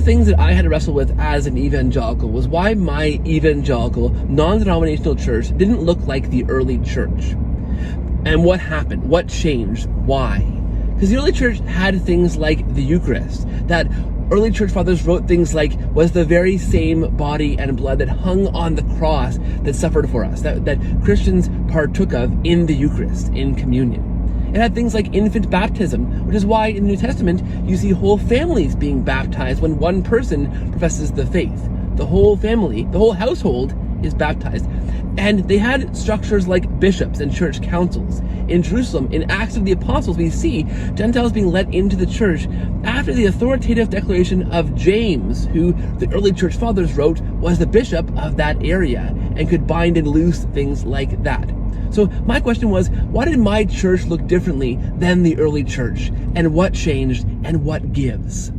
things that I had to wrestle with as an evangelical was why my evangelical, non-denominational church didn't look like the early church. And what happened? What changed? Why? Because the early church had things like the Eucharist, that early church fathers wrote things like was the very same body and blood that hung on the cross that suffered for us, that Christians partook of in the Eucharist, in communion. It had things like infant baptism, which is why in the New Testament you see whole families being baptized when one person professes the faith. The whole family, the whole household is baptized. And they had structures like bishops and church councils. In Jerusalem, in Acts of the Apostles, we see Gentiles being let into the church after the authoritative declaration of James, who the early church fathers wrote was the bishop of that area and could bind and loose things like that. So my question was, why did my church look differently than the early church? And what changed and what gives?